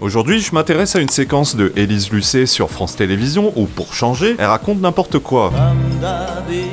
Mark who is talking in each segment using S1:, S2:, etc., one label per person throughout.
S1: Aujourd'hui, je m'intéresse à une séquence de Élise Lucet sur France Télévisions où, pour changer, elle raconte n'importe quoi.
S2: Comme d'habitude.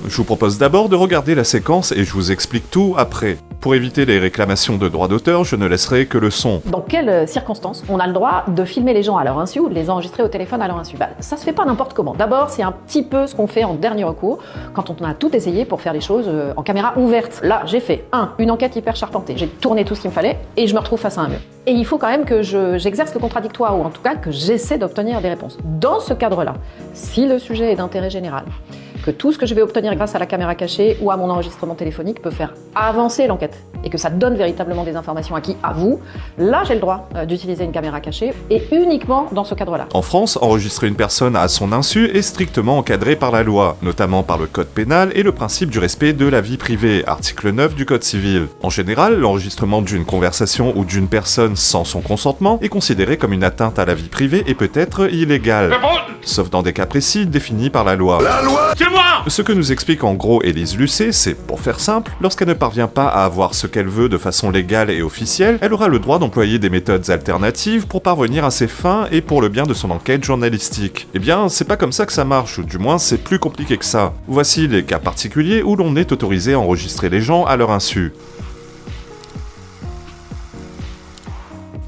S1: Je vous propose d'abord de regarder la séquence et je vous explique tout après. Pour éviter les réclamations de droits d'auteur, je ne laisserai que le son.
S3: Dans quelles circonstances on a le droit de filmer les gens à leur insu ou de les enregistrer au téléphone à leur insu? Ça se fait pas n'importe comment. D'abord, c'est un petit peu ce qu'on fait en dernier recours, quand on a tout essayé pour faire les choses en caméra ouverte. Là, j'ai fait une enquête hyper charpentée. J'ai tourné tout ce qu'il me fallait et je me retrouve face à un mur. Et il faut quand même que j'exerce le contradictoire, ou en tout cas que j'essaie d'obtenir des réponses. Dans ce cadre-là, si le sujet est d'intérêt général, que tout ce que je vais obtenir grâce à la caméra cachée ou à mon enregistrement téléphonique peut faire avancer l'enquête et que ça donne véritablement des informations à qui? À vous. Là, j'ai le droit d'utiliser une caméra cachée et uniquement dans ce cadre-là.
S1: En France, enregistrer une personne à son insu est strictement encadré par la loi, notamment par le code pénal et le principe du respect de la vie privée, article 9 du code civil. En général, l'enregistrement d'une conversation ou d'une personne sans son consentement est considéré comme une atteinte à la vie privée et peut être illégal. Sauf dans des cas précis définis par la loi.
S4: La loi, c'est moi!
S1: Ce que nous explique en gros Élise Lucet, c'est, pour faire simple, lorsqu'elle ne parvient pas à avoir ce qu'elle veut de façon légale et officielle, elle aura le droit d'employer des méthodes alternatives pour parvenir à ses fins et pour le bien de son enquête journalistique. Eh bien, c'est pas comme ça que ça marche, ou du moins c'est plus compliqué que ça. Voici les cas particuliers où l'on est autorisé à enregistrer les gens à leur insu.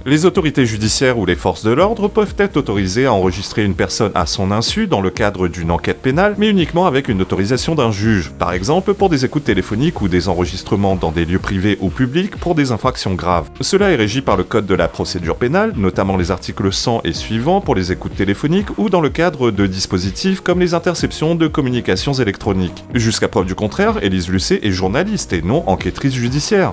S1: Les autorités judiciaires ou les forces de l'ordre peuvent être autorisées à enregistrer une personne à son insu dans le cadre d'une enquête pénale, mais uniquement avec une autorisation d'un juge, par exemple pour des écoutes téléphoniques ou des enregistrements dans des lieux privés ou publics pour des infractions graves. Cela est régi par le code de la procédure pénale, notamment les articles 100 et suivants pour les écoutes téléphoniques ou dans le cadre de dispositifs comme les interceptions de communications électroniques. Jusqu'à preuve du contraire, Élise Lucet est journaliste et non enquêtrice judiciaire.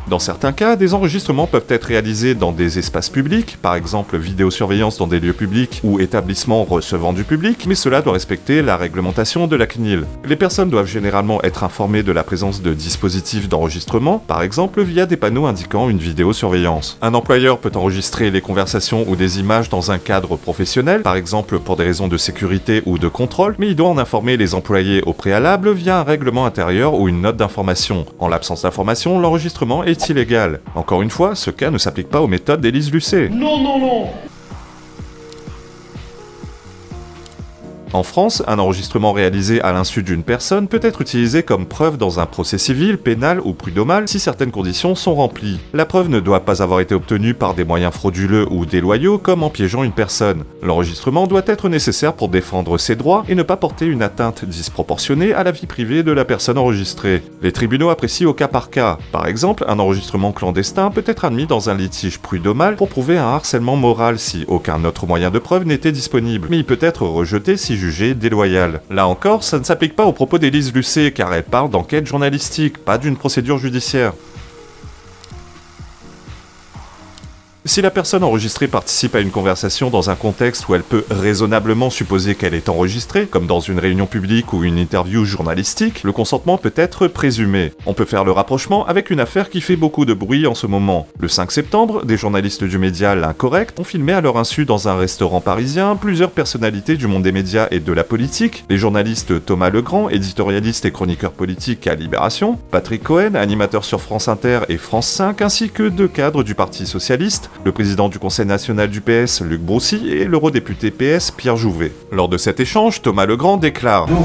S1: Dans certains cas, des enregistrements peuvent être réalisés dans des espaces publics, par exemple vidéosurveillance dans des lieux publics ou établissements recevant du public, mais cela doit respecter la réglementation de la CNIL. Les personnes doivent généralement être informées de la présence de dispositifs d'enregistrement, par exemple via des panneaux indiquant une vidéosurveillance. Un employeur peut enregistrer les conversations ou des images dans un cadre professionnel, par exemple pour des raisons de sécurité ou de contrôle, mais il doit en informer les employés au préalable via un règlement intérieur ou une note d'information. En l'absence d'information, l'enregistrement est illégal. Encore une fois, ce cas ne s'applique pas aux méthodes d'Élise Lucet.
S4: Non, non, non!
S1: En France, un enregistrement réalisé à l'insu d'une personne peut être utilisé comme preuve dans un procès civil, pénal ou prud'homal si certaines conditions sont remplies. La preuve ne doit pas avoir été obtenue par des moyens frauduleux ou déloyaux comme en piégeant une personne. L'enregistrement doit être nécessaire pour défendre ses droits et ne pas porter une atteinte disproportionnée à la vie privée de la personne enregistrée. Les tribunaux apprécient au cas par cas. Par exemple, un enregistrement clandestin peut être admis dans un litige prud'homal pour prouver un harcèlement moral si aucun autre moyen de preuve n'était disponible, mais il peut être rejeté si jugé déloyal. Là encore, ça ne s'applique pas aux propos d'Élise Lucet car elle parle d'enquête journalistique, pas d'une procédure judiciaire. Si la personne enregistrée participe à une conversation dans un contexte où elle peut raisonnablement supposer qu'elle est enregistrée, comme dans une réunion publique ou une interview journalistique, le consentement peut être présumé. On peut faire le rapprochement avec une affaire qui fait beaucoup de bruit en ce moment. Le 5 septembre, des journalistes du média L'Incorrect ont filmé à leur insu dans un restaurant parisien plusieurs personnalités du monde des médias et de la politique, les journalistes Thomas Legrand, éditorialiste et chroniqueur politique à Libération, Patrick Cohen, animateur sur France Inter et France 5, ainsi que 2 cadres du Parti Socialiste, le président du Conseil national du PS, Luc Broussy, et l'eurodéputé PS, Pierre Jouvet. Lors de cet échange, Thomas Legrand déclare «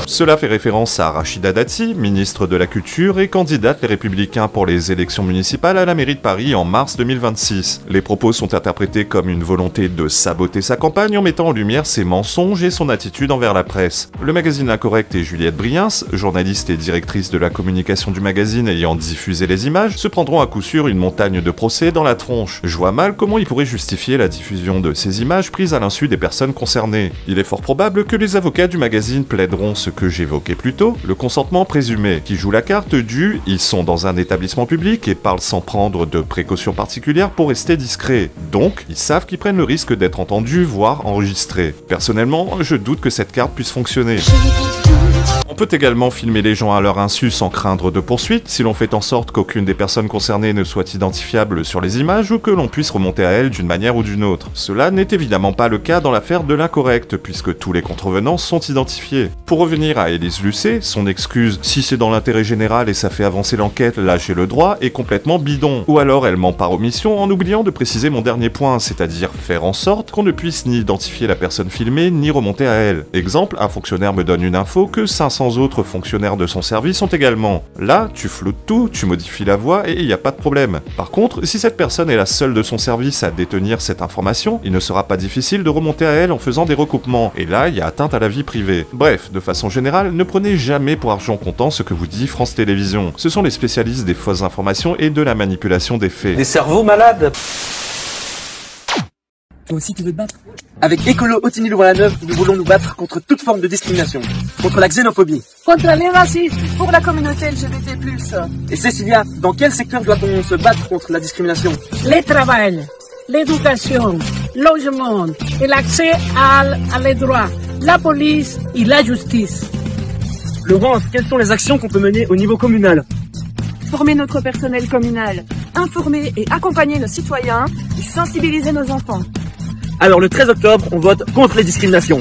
S1: Cela fait référence à Rachida Dati, ministre de la Culture et candidate Les Républicains pour les élections municipales à la mairie de Paris en mars 2026. Les propos sont interprétés comme une volonté de saboter sa campagne en mettant en lumière ses mensonges et son attitude envers la presse. Le magazine L'Incorrect et Juliette Briens, journaliste et directrice de la communication du magazine ayant diffusé les images, se prendront à coup sûr une montagne de procès dans la tronche. Je vois mal comment ils pourraient justifier la diffusion de ces images prises à l'insu des personnes concernées. Il est fort probable que les avocats du magazine plaideront ce que j'évoquais plus tôt, le consentement présumé, qui joue la carte du « ils sont dans un établissement public et parlent sans prendre de précautions particulières pour rester discrets ». Donc, ils savent qu'ils prennent le risque d'être entendus, voire enregistrés. Personnellement, je doute que cette carte puisse fonctionner. peut également filmer les gens à leur insu sans craindre de poursuite, si l'on fait en sorte qu'aucune des personnes concernées ne soit identifiable sur les images ou que l'on puisse remonter à elle d'une manière ou d'une autre. Cela n'est évidemment pas le cas dans l'affaire de l'incorrect, puisque tous les contrevenants sont identifiés. Pour revenir à Élise Lucet, son excuse « si c'est dans l'intérêt général et ça fait avancer l'enquête, lâchez le droit » est complètement bidon. Ou alors elle ment par omission en oubliant de préciser mon dernier point, c'est-à-dire faire en sorte qu'on ne puisse ni identifier la personne filmée ni remonter à elle. Exemple, un fonctionnaire me donne une info que 500 autres fonctionnaires de son service ont également. Là, tu floutes tout, tu modifies la voix et il n'y a pas de problème. Par contre, si cette personne est la seule de son service à détenir cette information, il ne sera pas difficile de remonter à elle en faisant des recoupements, et là, il y a atteinte à la vie privée. Bref, de façon générale, ne prenez jamais pour argent comptant ce que vous dit France Télévisions. Ce sont les spécialistes des fausses informations et de la manipulation des faits.
S4: Des cerveaux malades.
S5: Toi aussi tu veux te battre? Avec Écolo Ottigny-Louvain-la-Neuve, nous voulons nous battre contre toute forme de discrimination, contre la xénophobie,
S6: contre les racistes, pour la communauté LGBT+.
S5: Et Cécilia, dans quel secteur doit-on se battre contre la discrimination?
S6: Le travail, l'éducation, le logement et l'accès à les droits, la police et la justice.
S5: Laurence, quelles sont les actions qu'on peut mener au niveau communal?
S7: Former notre personnel communal, informer et accompagner nos citoyens et sensibiliser nos enfants.
S5: Alors le 13 octobre, on vote contre les discriminations.